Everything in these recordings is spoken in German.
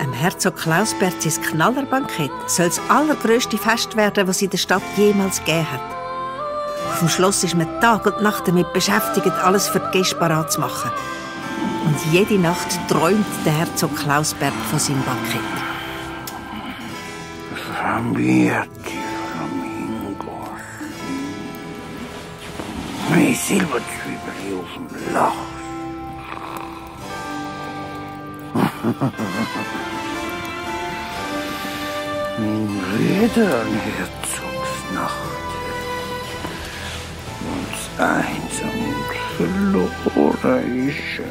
Am Herzog Klausbert sein Knallerbankett soll das allergrösste Fest werden, das es in der Stadt jemals gegeben hat. Auf dem Schloss ist man Tag und Nacht damit beschäftigt, alles für die Gäste parat zu machen. Und jede Nacht träumt der Herzog Klausbert von seinem Bankett. Rambiati, Flamingos. Mein Silberzwiebeli auf dem Lach. Wieder an Herzogsnacht. Und einsam und verloren ist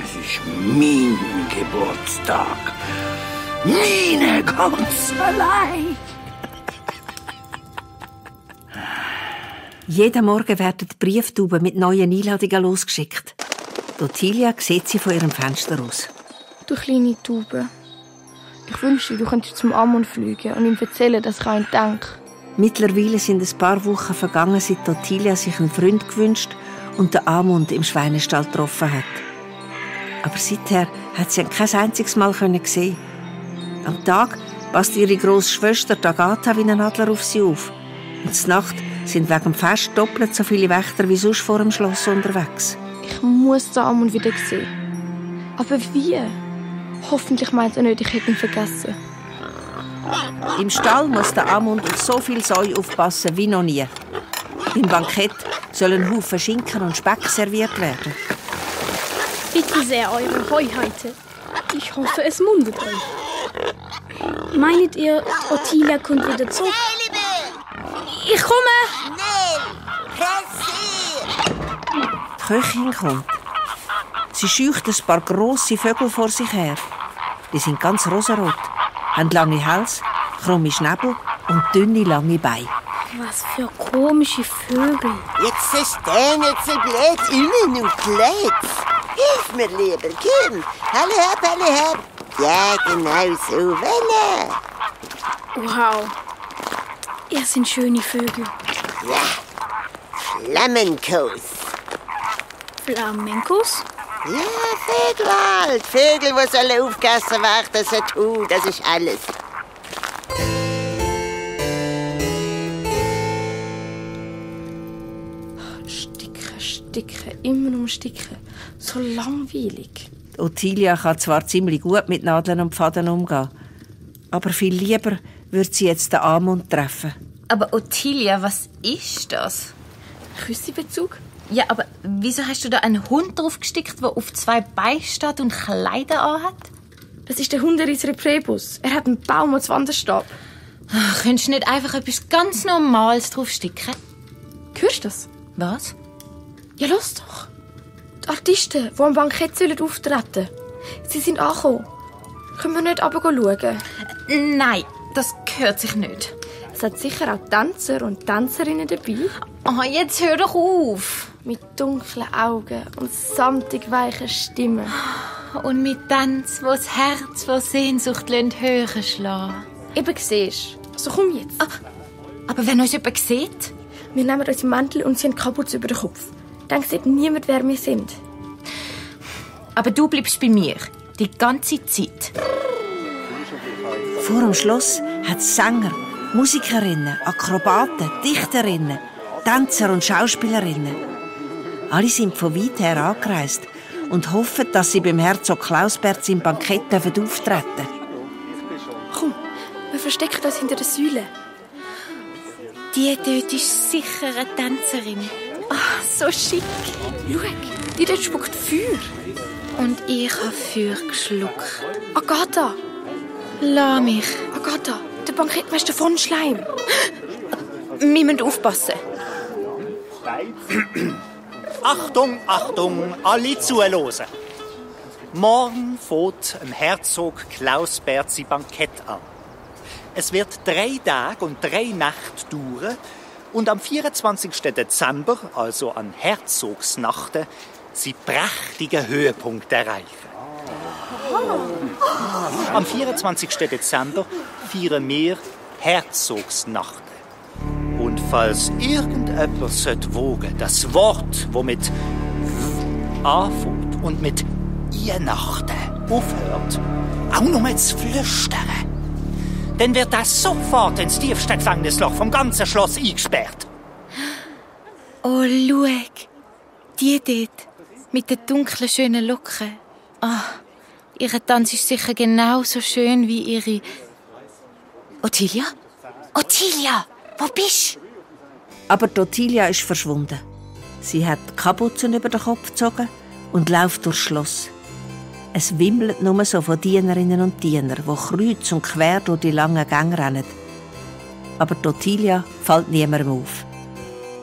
Es ist mein Geburtstag. Meine ganz allein. Jeden Morgen werden die Brieftauben mit neuen Einladungen losgeschickt. Ottilia sieht sie von ihrem Fenster aus. Du kleine Taube. Ich wünschte, du könntest zum Amon fliegen und ihm erzählen, dass ich an ihn denke. Mittlerweile sind ein paar Wochen vergangen, seit Ottilia sich einen Freund gewünscht und den Amund im Schweinestall getroffen hat. Aber seither hat sie ihn kein einziges Mal sehen. Am Tag passt ihre grosse Schwester Agatha wie ein Adler auf sie auf. Und zur Nacht sind wegen dem Fest doppelt so viele Wächter wie sonst vor dem Schloss unterwegs. Ich muss den Amon wieder sehen. Aber wie? Hoffentlich meint er nicht, ich hätte ihn vergessen. Im Stall muss der Amund auf so viel Säu aufpassen wie noch nie. Beim Bankett sollen ein Haufen Schinken und Speck serviert werden. Bitte sehr, eure Heuhäute. Ich hoffe, es mundet euch. Meint ihr, Ottilia kommt wieder zurück? Ich komme! Die Köchin kommt. Sie scheucht ein paar grosse Vögel vor sich her. Die sind ganz rosarot, haben lange Hals, krumme Schnäbel und dünne, lange Beine. Was für komische Vögel. Jetzt stehen nicht so blöd innen und blöd. Hilf mir, lieber Kind. Halle hab. Ja, genau so, Welle. Wow. Ihr sind schöne Vögel. Ja, Flamencos. Flamencos? Ja, Vögel halt. Vögel, die sollen aufgegessen werden, so tun. Das ist alles. Sticken, immer nur sticken. So langweilig. Ottilia kann zwar ziemlich gut mit Nadeln und Faden umgehen, aber viel lieber würde sie jetzt den Amund treffen. Aber Ottilia, was ist das? Küssebezug? Ja, aber wieso hast du da einen Hund draufgestickt, der auf 2 Beinen steht und Kleider anhat? Das ist der Hunderisser Präbus. Er hat einen Baum als Wanderstab. Ach, könntest du nicht einfach etwas ganz Normales draufsticken? Hörst du das? Was? Ja, los doch. Die Artisten, die am Bankett auftreten sollen. Sie sind angekommen. Können wir nicht runter schauen? Nein, das gehört sich nicht. Es hat sicher auch Tänzer und Tänzerinnen dabei. Oh, jetzt hör doch auf. Mit dunklen Augen und samtig weichen Stimmen. Und mit Tanz, wo das Herz vor Sehnsucht höher schlagen. Eben siehst du. Also komm jetzt. Aber wenn uns jemand sieht? Wir nehmen unsere Mäntel und ziehen Kapuze über den Kopf. Dann sieht niemand, wer wir sind. Aber du bleibst bei mir. Die ganze Zeit. Vor dem Schloss hat es Sänger, Musikerinnen, Akrobaten, Dichterinnen, Tänzer und Schauspielerinnen. Alle sind von weit her angereist und hoffen, dass sie beim Herzog Klausbert im Bankett auftreten dürfen. Komm, wir verstecken uns hinter der Säule. Die dort ist sicher eine Tänzerin. Ach, so schick. Schau, die dort spuckt Feuer. Und ich habe Feuer geschluckt. Agatha! Lass mich. Agatha, der Bankettmeister von Schleim. Wir müssen aufpassen. Achtung, Achtung, alle zuhören. Morgen fängt im Herzog Klausbert sein Bankett an. Es wird 3 Tage und 3 Nächte dauern und am 24. Dezember, also an Herzogsnachten, sie prächtigen Höhepunkt erreichen. Am 24. Dezember feiern wir Herzogsnachten. Und falls irgendjemand wagen das Wort, das mit anfängt und mit Weihnachten aufhört, auch nur zu flüstern, dann wird er sofort ins tiefste Gefängnisloch vom ganzen Schloss eingesperrt. Oh, schau. Die dort. Mit den dunklen, schönen Locken. Ah, ihr Tanz ist sicher genauso schön wie ihre... Ottilia? Ottilia, wo bist du? Aber Ottilia ist verschwunden. Sie hat die Kapuzen über den Kopf gezogen und läuft durchs Schloss. Es wimmelt nur so von Dienerinnen und Dienern, die kreuz und quer durch die langen Gänge rennen. Aber Ottilia fällt niemandem auf.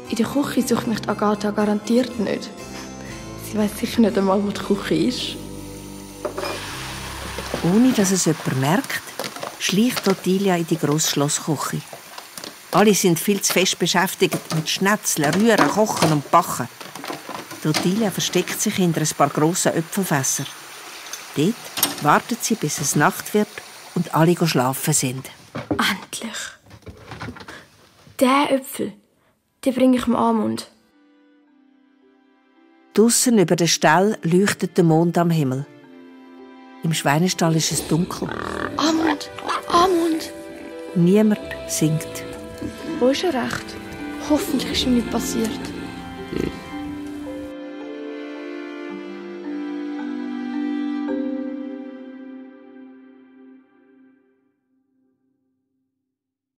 In der Küche sucht mich Agatha garantiert nicht. Sie weiss sicher nicht einmal, wo die Küche ist. Ohne dass es jemand merkt, schleicht Ottilia in die grosse Schlossküche. Alle sind viel zu fest beschäftigt mit Schnetzeln, Rühren, Kochen und Backen. Ottilia versteckt sich hinter ein paar grossen Äpfelfässer. Dort wartet sie, bis es Nacht wird und alle schlafen sind. Endlich. Der Äpfel, den bringe ich dem Amund. Draussen über den Stall leuchtet der Mond am Himmel. Im Schweinestall ist es dunkel. Amund! Amund! Niemand singt. Wo ist er recht? Hoffentlich ist ihm nicht passiert.